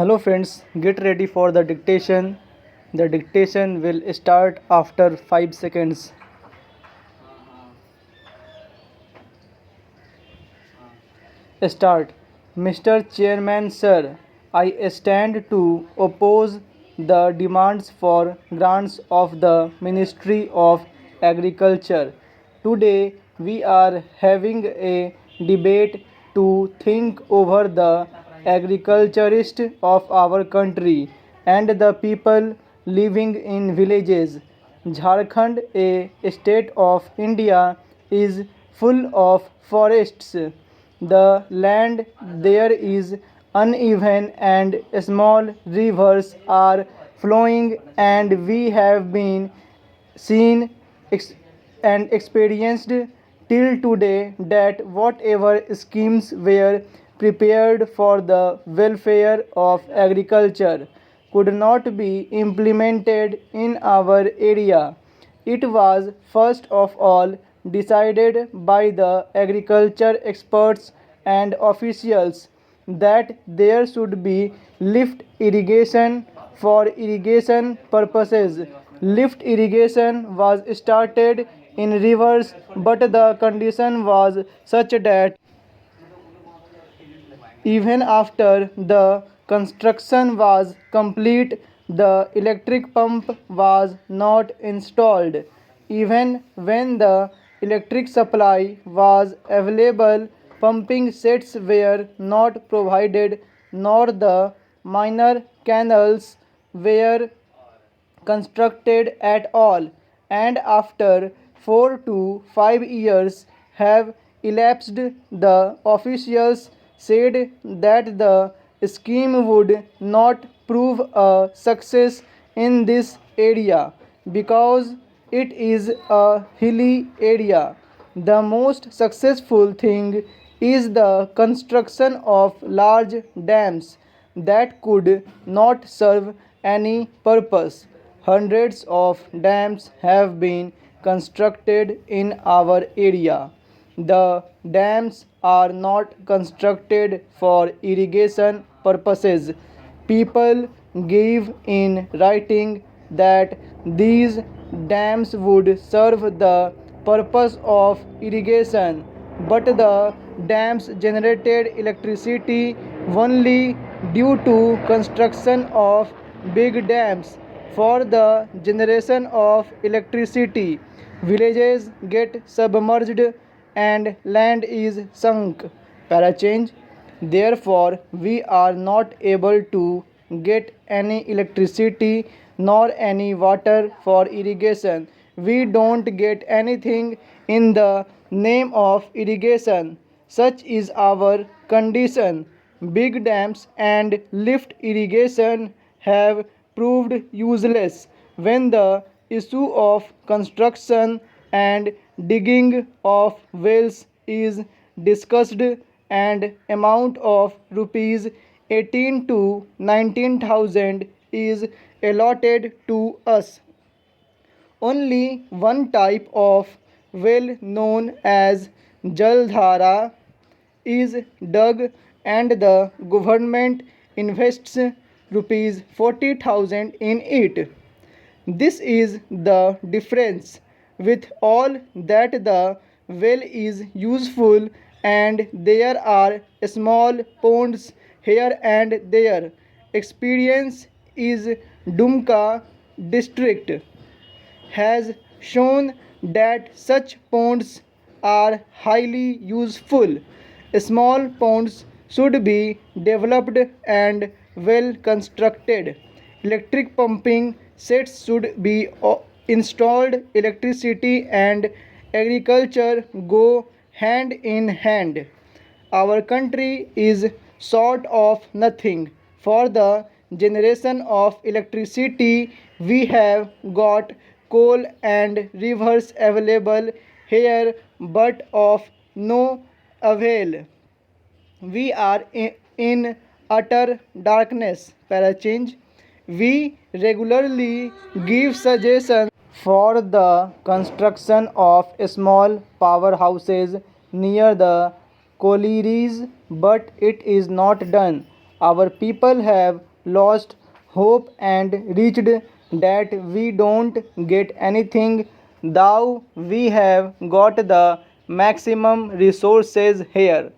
Hello friends, get ready for the dictation. The dictation will start after 5 seconds. Start. Mr. Chairman Sir, I stand to oppose the demands for grants of the Ministry of Agriculture. Today we are having a debate to think over the agriculturist of our country and the people living in villages. Jharkhand, a state of India, is full of forests. The land there is uneven and small rivers are flowing, and we have been seen ex- and experienced till today that whatever schemes were prepared for the welfare of agriculture could not be implemented in our area. It was first of all decided by the agriculture experts and officials that there should be lift irrigation for irrigation purposes. Lift irrigation was started in rivers, but the condition was such that even after the construction was complete, the electric pump was not installed. Even when the electric supply was available, pumping sets were not provided, nor the minor canals were constructed at all, and after 4 to 5 years have elapsed, the officials said that the scheme would not prove a success in this area because it is a hilly area. The most successful thing is the construction of large dams that could not serve any purpose. Hundreds of dams have been constructed in our area. The dams are not constructed for irrigation purposes. People gave in writing that these dams would serve the purpose of irrigation, but the dams generated electricity only due to construction of big dams for the generation of electricity. Villages get submerged and land is sunk. Para change. Therefore, we are not able to get any electricity nor any water for irrigation. We don't get anything in the name of irrigation. Such is our condition. Big dams and lift irrigation have proved useless when the issue of construction and digging of wells is discussed, and amount of rupees 18 to 19,000 is allotted to us. Only one type of well known as Jaldhara is dug, and the government invests rupees 40,000 in it. This is the difference. With all that, the well is useful and there are small ponds here and there. Experience is Dumka district has shown that such ponds are highly useful. Small ponds should be developed and well constructed. Electric pumping sets should be installed. Electricity and agriculture go hand in hand. Our country is short of nothing. For the generation of electricity, we have got coal and rivers available here, but of no avail. We are in utter darkness. Para change. We regularly give suggestions for the construction of small powerhouses near the collieries, but it is not done. Our people have lost hope and reached that we don't get anything, though we have got the maximum resources here.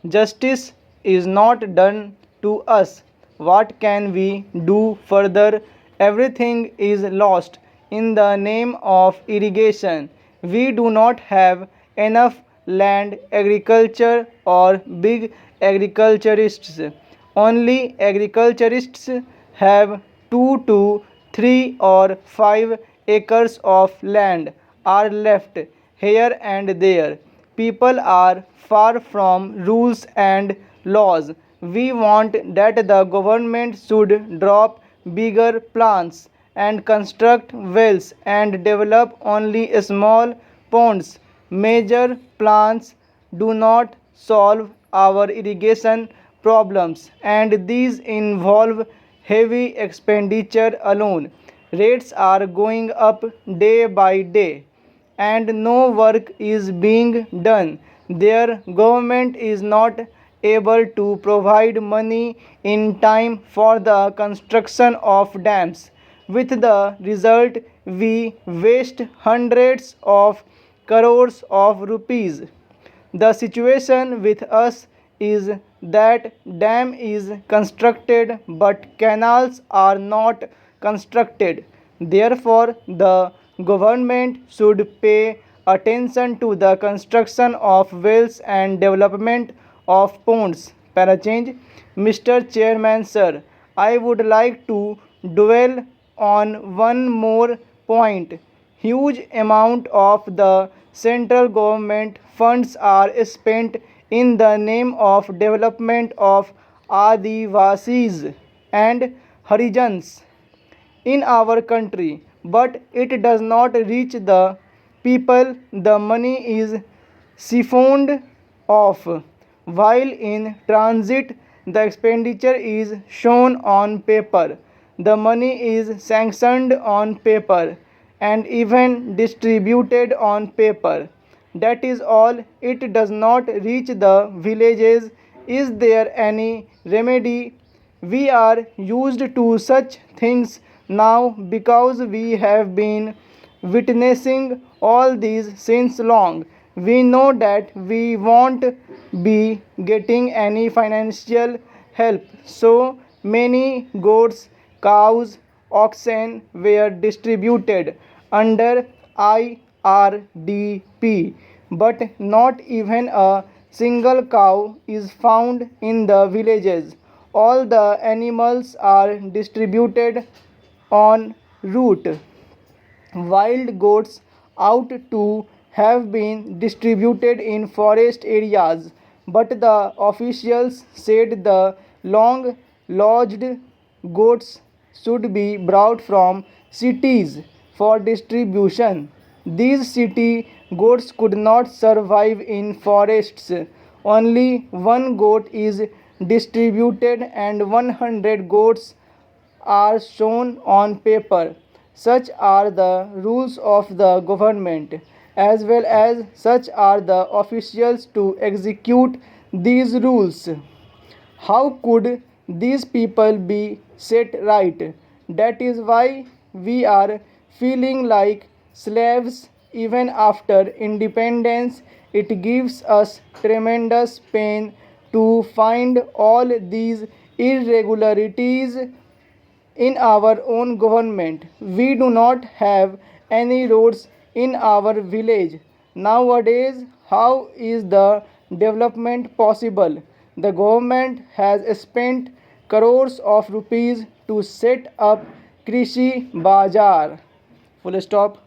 Justice is not done to us. What can we do further? Everything is lost in the name of irrigation. We do not have enough land, agriculture, or big agriculturists. Only agriculturists have 2 to 3 or 5 acres of land are left here and there. People are far from rules and laws. We want that the government should drop bigger plans and construct wells and develop only small ponds. Major plans do not solve our irrigation problems, and these involve heavy expenditure alone. Rates are going up day by day, and no work is being done. Their government is not able to provide money in time for the construction of dams. With the result, we waste hundreds of crores of rupees. The situation with us is that dam is constructed but canals are not constructed. Therefore, the government should pay attention to the construction of wells and development of ponds. Parachange. Mr. Chairman, sir, I would like to dwell on one more point. Huge amount of the central government funds are spent in the name of development of Adivasis and Harijans in our country, but it does not reach the people. The money is siphoned off while in transit. The expenditure is shown on paper. The money is sanctioned on paper and even distributed on paper. That is all. It does not reach the villages. Is there any remedy? We are used to such things now because we have been witnessing all these since long. We know that we won't be getting any financial help. So many goats, cows, oxen were distributed under IRDP, but not even a single cow is found in the villages. All the animals are distributed en route. Wild goats out to have been distributed in forest areas, but the officials said the long lodged goats should be brought from cities for distribution. These city goats could not survive in forests. Only one goat is distributed and 100 goats are shown on paper. Such are the rules of the government, as well as such are the officials to execute these rules. How could these people be set right? That is why we are feeling like slaves even after independence. It gives us tremendous pain to find all these irregularities in our own government. We do not have any roads in our village. Nowadays, how is the development possible? The government has spent crores of rupees to set up Krishi Bazaar. Full stop.